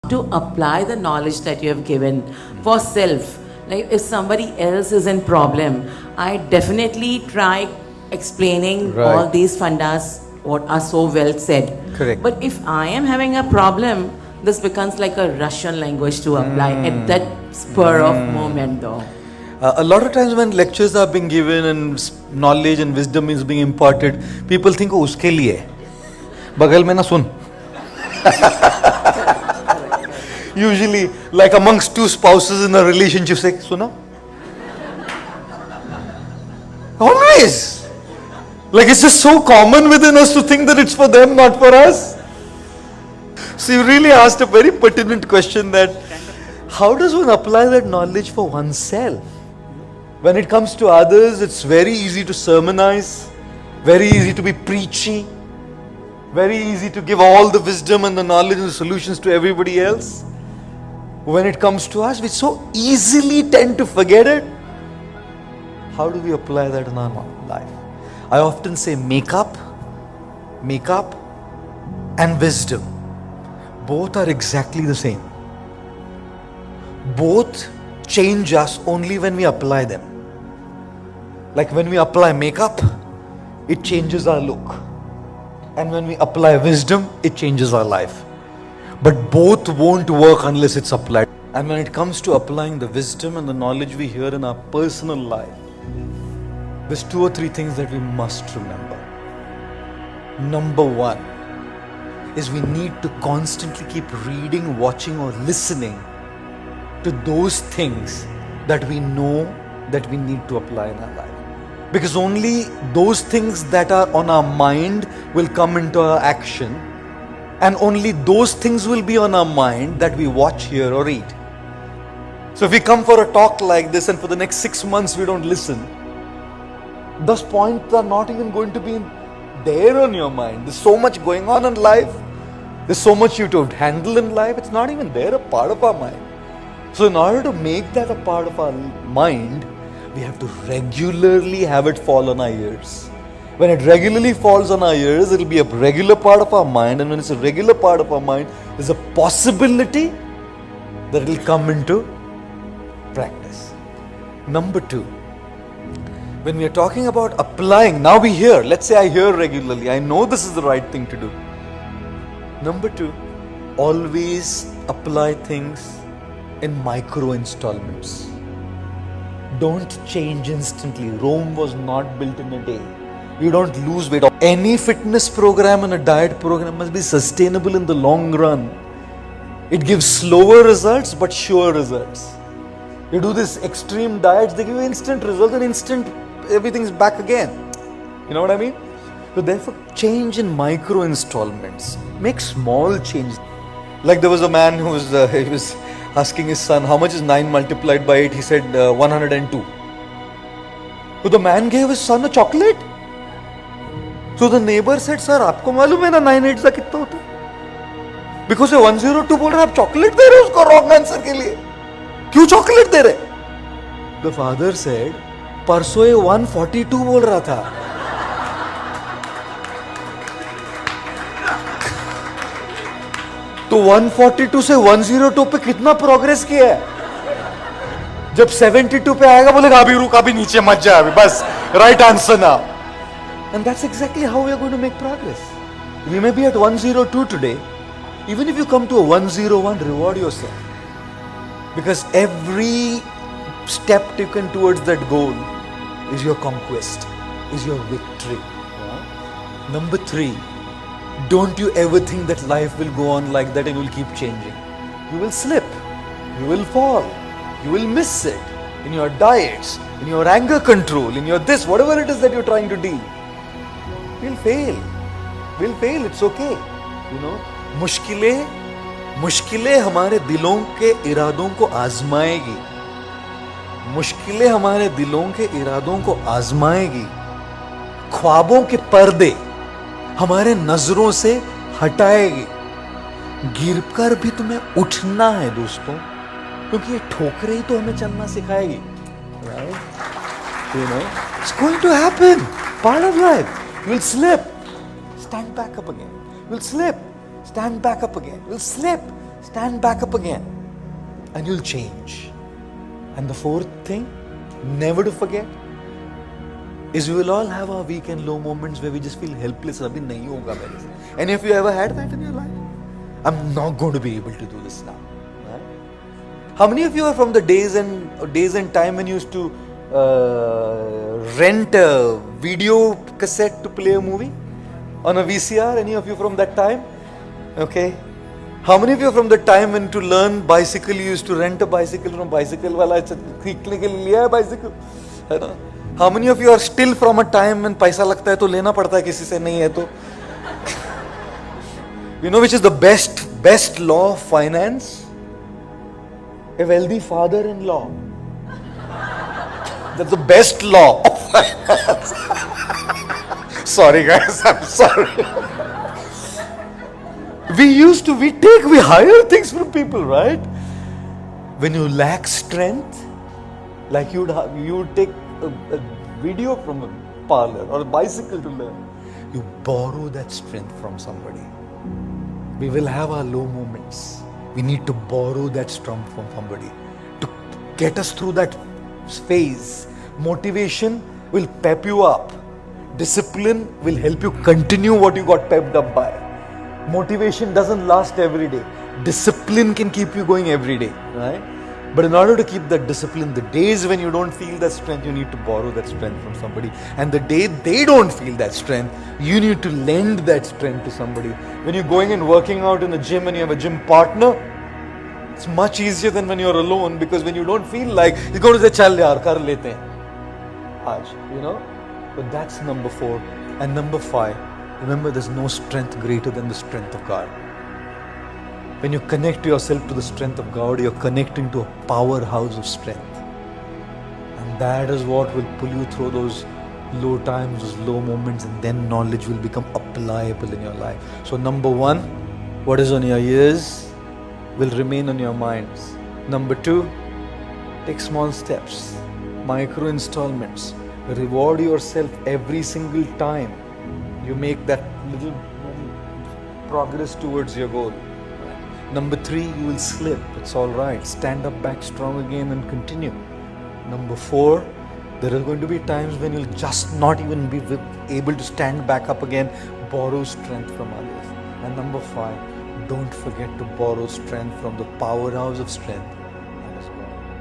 to apply the knowledge that you have given for self. Like if somebody else is in problem, I definitely try explaining all these fundas what are so well said. Correct. But if I am having a problem, this becomes like a Russian language to apply at that spur of moment though. A lot of times when lectures are being given and knowledge and wisdom is being imparted, people think, oh, uske liye. Bagal mein na sun. Usually, like amongst two spouses in a relationship, say, Suna? Always! Like it's just so common within us to think that it's for them, not for us. So you really asked a very pertinent question that how does one apply that knowledge for oneself? When it comes to others, it's very easy to sermonize, very easy to be preachy, very easy to give all the wisdom and the knowledge and the solutions to everybody else. When it comes to us, we so easily tend to forget it. How do we apply that in our life? I often say makeup and wisdom. Both are exactly the same. Both change us only when we apply them. Like when we apply makeup, it changes our look. And when we apply wisdom, it changes our life. But both won't work unless it's applied. And when it comes to applying the wisdom and the knowledge we hear in our personal life, there's 2 or 3 things that we must remember. Number 1 is we need to constantly keep reading, watching or listening to those things that we know that we need to apply in our life. Because only those things that are on our mind will come into our action, and only those things will be on our mind that we watch, hear or read. So if we come for a talk like this and for the next 6 months we don't listen, those points are not even going to be there on your mind. There's so much going on in life. There's so much you have to handle in life. It's not even there, a part of our mind. So in order to make that a part of our mind, we have to regularly have it fall on our ears. When it regularly falls on our ears, it will be a regular part of our mind. And when it's a regular part of our mind, there's a possibility that it will come into practice. Number 2, when we are talking about applying, now we hear, let's say I hear regularly, I know this is the right thing to do. Number 2, always apply things in micro installments. Don't change instantly. Rome was not built in a day. You don't lose weight. Any fitness program and a diet program must be sustainable in the long run. It gives slower results but sure results. You do this extreme diets, they give you instant results and instant everything's back again. You know what I mean? So therefore change in micro installments. Make small changes. Like there was a man who was he was asking his son, how much is 9 multiplied by 8? He said 102. So the man gave his son a chocolate. So the neighbor said, sir, आपको मालूम है ना 9 8 का कितना होता है? Because 102 बोल रहा है, आप चॉकलेट दे रहे हो उसको wrong answer के लिए. क्यों चॉकलेट दे रहे? The father said, परसों ये 142 बोल रहा था. तो 142 से 102 पे कितना प्रोग्रेस किया है? जब 72 पे आएगा बोलेगा अभी रुक, अभी नीचे मत जा, अभी बस राइट आंसर ना. And that's exactly how we are going to make progress. We may be at 102 today. Even if you come to a 101, reward yourself. Because every step taken towards that goal is your conquest, is your victory. Number 3, don't you ever think that life will go on like that and will keep changing. You will slip, you will fall, you will miss it in your diets, in your anger control, in your this, whatever it is that you're trying to do. We'll fail, it's okay. You know, मुश्किलें हमारे दिलों के इरादों को आजमाएगी. मुश्किलें हमारे दिलों के इरादों को आजमाएगी. ख्वाबों के पर्दे हमारे नजरों से हटाएगी. गिरकर भी तुम्हें उठना है दोस्तों, क्योंकि ये ठोकरें ही तो हमें चलना सिखाएगी. Right? You know, it's going to happen. Part of life. You'll slip. Stand back up again. You'll slip. Stand back up again. You'll slip. stand back up again and you'll change. And the fourth thing, never to forget, is we will all have our weak and low moments where we just feel helpless. Abhi nahi hoga mere se. Any of you ever had that in your life? I'm not going to be able to do this now. Right? How many of you are from the days and time when you used to rent a video cassette to play a movie on a VCR? Any of you from that time? Okay. How many of you are from the time when to learn bicycle you used to rent a bicycle from bicycle wala सीखने के लिए लिया है bicycle, है ना? How many of you are still from a time when पैसा लगता है तो लेना पड़ता है, किसी से नहीं है तो? You know which is the best law of finance? A wealthy father-in-law. That's the best law of finance. Sorry guys, I'm sorry. We hire things from people, right? When you lack strength, like you would take a video from a parlor or a bicycle to learn. You borrow that strength from somebody. We will have our low moments. We need to borrow that strength from somebody to get us through that phase. Motivation will pep you up. Discipline will help you continue what you got pepped up by. Motivation doesn't last every day. Discipline can keep you going every day, right? But in order to keep that discipline, the days when you don't feel that strength, you need to borrow that strength from somebody. And the day they don't feel that strength, you need to lend that strength to somebody. When you're going and working out in a gym and you have a gym partner, it's much easier than when you're alone, because when you don't feel like, you're going to say, chal yaar, kar lete hain. Aaj, you know? But that's number 4. And number 5, remember there's no strength greater than the strength of God. When you connect yourself to the strength of God, you're connecting to a powerhouse of strength. And that is what will pull you through those low times, those low moments, and then knowledge will become applicable in your life. So number 1, what is on your ears will remain on your minds. Number 2, take small steps, micro installments. Reward yourself every single time you make that little progress towards your goal. Number 3, you will slip. It's all right. Stand up back strong again and continue. Number 4, there are going to be times when you'll just not even be able to stand back up again. Borrow strength from others. And number 5, don't forget to borrow strength from the powerhouse of strength,